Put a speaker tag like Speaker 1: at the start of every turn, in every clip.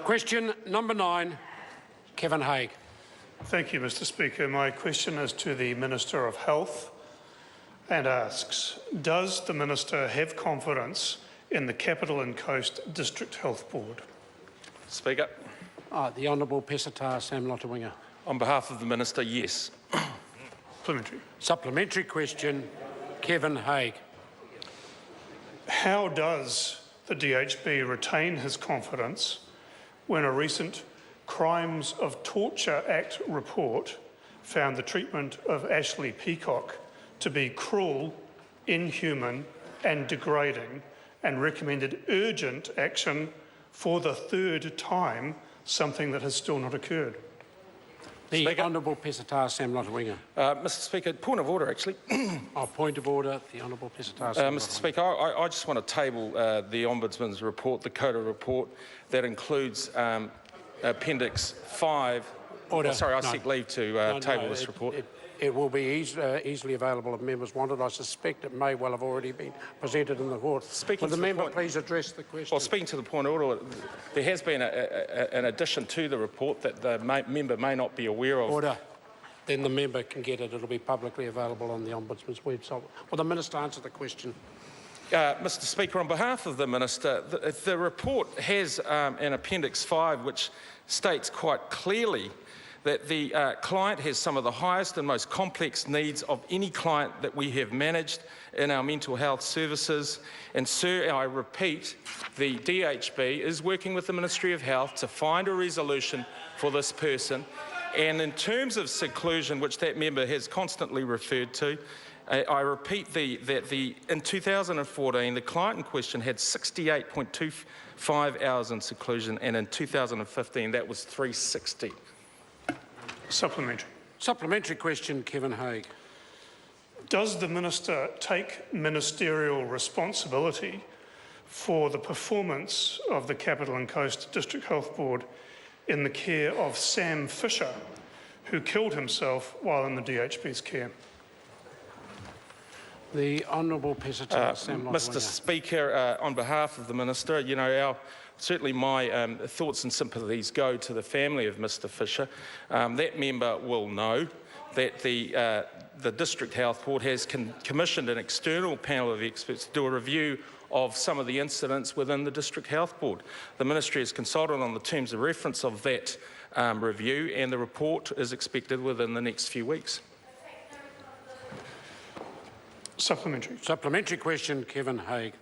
Speaker 1: Question number 9, Kevin Hague.
Speaker 2: Thank you, Mr. Speaker. My question is to the Minister of Health and asks, does the Minister have confidence in the Capital and Coast District Health Board?
Speaker 3: Speaker.
Speaker 1: The Honourable Pesata Sam Lotu-Iiga.
Speaker 3: On behalf of the Minister, yes.
Speaker 2: Supplementary.
Speaker 1: Supplementary question, Kevin Hague.
Speaker 2: How does the DHB retain his confidence when a recent Crimes of Torture Act report found the treatment of Ashley Peacock to be cruel, inhuman and degrading, and recommended urgent action for the 3rd time, something that has still not occurred?
Speaker 1: The
Speaker 3: Speaker.
Speaker 1: Honourable Pesata Sam Lotu-Iiga.
Speaker 3: Mr. Speaker, point of order, actually.
Speaker 1: Point of order, the Honourable Pesata Sam
Speaker 3: Mr. Speaker, I just want to table the Ombudsman's report, the CODA report, that includes Appendix 5.
Speaker 1: Order.
Speaker 3: Oh, sorry, I seek leave to table this report.
Speaker 1: It will be easily available if members want it. I suspect it may well have already been presented in the court. Will the member please address the question?
Speaker 3: Well, speaking to the point of order, there has been an addition to the report that the member may not be aware of.
Speaker 1: Order. Then the member can get it. It'll be publicly available on the Ombudsman's website. Will the Minister answer the question?
Speaker 3: Mr. Speaker, on behalf of the Minister, the report has an Appendix 5 which states quite clearly that the client has some of the highest and most complex needs of any client that we have managed in our mental health services. And sir, I repeat, the DHB is working with the Ministry of Health to find a resolution for this person. And in terms of seclusion, which that member has constantly referred to, I repeat that in 2014, the client in question had 68.25 hours in seclusion, and in 2015, that was 360.
Speaker 2: Supplementary.
Speaker 1: Supplementary question, Kevin Hague.
Speaker 2: Does the Minister take ministerial responsibility for the performance of the Capital and Coast District Health Board in the care of Sam Fisher, who killed himself while in the DHB's care?
Speaker 1: The Honourable Pesata Sam Lotu-Iiga.
Speaker 3: Mr. Speaker, on behalf of the Minister, you know, certainly my thoughts and sympathies go to the family of Mr. Fisher. That member will know that the District Health Board has commissioned an external panel of experts to do a review of some of the incidents within the District Health Board. The Ministry has consulted on the terms of reference of that review, and the report is expected within the next few weeks.
Speaker 2: Supplementary.
Speaker 1: Supplementary question, Kevin Hague.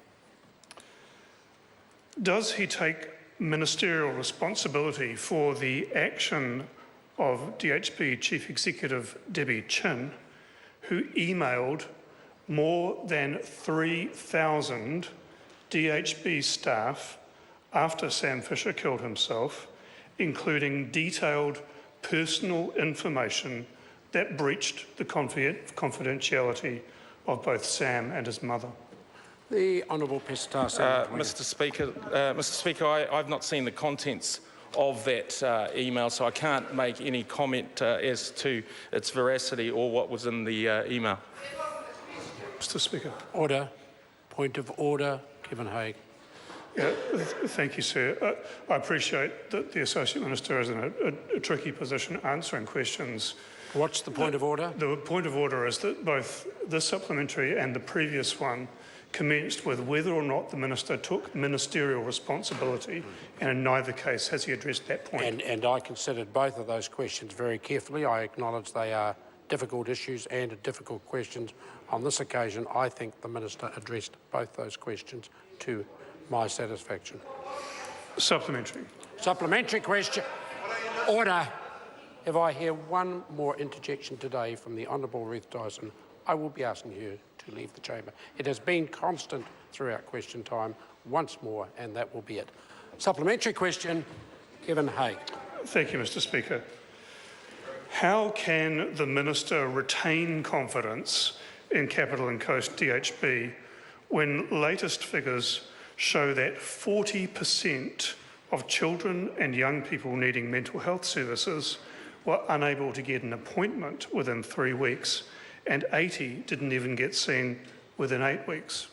Speaker 2: Does he take ministerial responsibility for the action of DHB Chief Executive Debbie Chin, who emailed more than 3,000 DHB staff after Sam Fisher killed himself, including detailed personal information that breached the confidentiality of both Sam and his mother?
Speaker 1: The Honourable Pesata Sam Lotu-Iiga.
Speaker 3: Mr. Speaker, I've not seen the contents of that email, so I can't make any comment as to its veracity or what was in the email.
Speaker 2: Mr. Speaker.
Speaker 1: Order. Point of order, Kevin Hague.
Speaker 2: Yeah, thank you, sir. I appreciate that the Associate Minister is in a tricky position answering questions.
Speaker 1: What's the point of order?
Speaker 2: The point of order is that both this supplementary and the previous one commenced with whether or not the Minister took ministerial responsibility, and in neither case has he addressed that point.
Speaker 1: And I considered both of those questions very carefully. I acknowledge they are difficult issues and difficult questions. On this occasion, I think the Minister addressed both those questions to my satisfaction.
Speaker 2: Supplementary.
Speaker 1: Supplementary question. Order. If I hear one more interjection today from the Honourable Ruth Dyson, I will be asking her to leave the chamber. It has been constant throughout question time. Once more, and that will be it. Supplementary question, Kevin Hague.
Speaker 2: Thank you, Mr. Speaker. How can the Minister retain confidence in Capital and Coast DHB when latest figures show that 40% of children and young people needing mental health services were unable to get an appointment within 3 weeks, and 80 didn't even get seen within 8 weeks?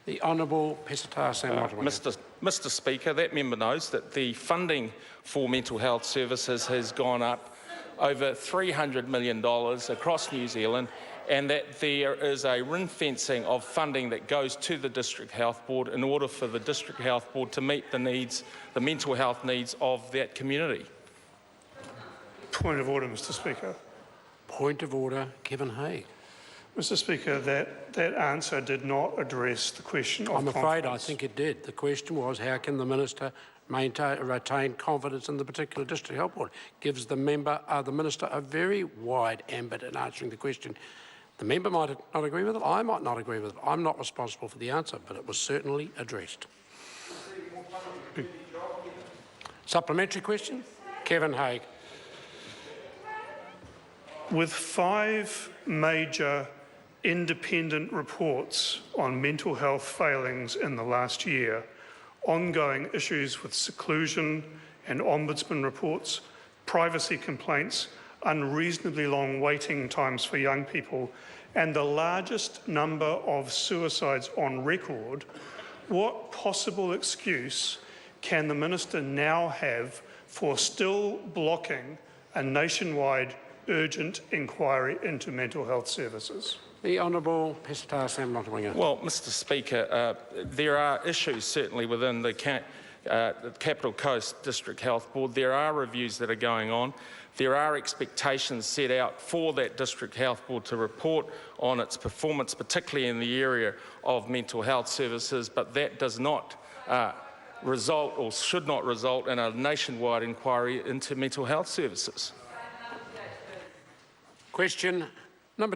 Speaker 1: The Honourable Pesata Sam Lotu-Iiga.
Speaker 3: Mr Speaker, that member knows that the funding for mental health services has gone up over $300 million across New Zealand, and that there is a ring-fencing of funding that goes to the District Health Board in order for the District Health Board to meet the needs, the mental health needs of that community.
Speaker 2: Point of order, Mr Speaker.
Speaker 1: Point of order, Kevin Hague.
Speaker 2: Mr Speaker, that answer did not address the question of
Speaker 1: I'm afraid
Speaker 2: confidence.
Speaker 1: I think it did. The question was, how can the Minister retain confidence in the particular District Health Board? Gives the Minister a very wide ambit in answering the question. The member might not agree with it, I might not agree with it. I'm not responsible for the answer, but it was certainly addressed. Supplementary question, Kevin Hague.
Speaker 2: With 5 major independent reports on mental health failings in the last year, ongoing issues with seclusion and ombudsman reports, privacy complaints, unreasonably long waiting times for young people, and the largest number of suicides on record, what possible excuse can the Minister now have for still blocking a nationwide urgent inquiry into mental health services?
Speaker 1: The Honourable Pestar Sam Nottingham.
Speaker 3: Well, Mr Speaker, there are issues certainly within the Capital Coast District Health Board. There are reviews that are going on. There are expectations set out for that District Health Board to report on its performance, particularly in the area of mental health services, but that does not result or should not result in a nationwide inquiry into mental health services.
Speaker 1: Question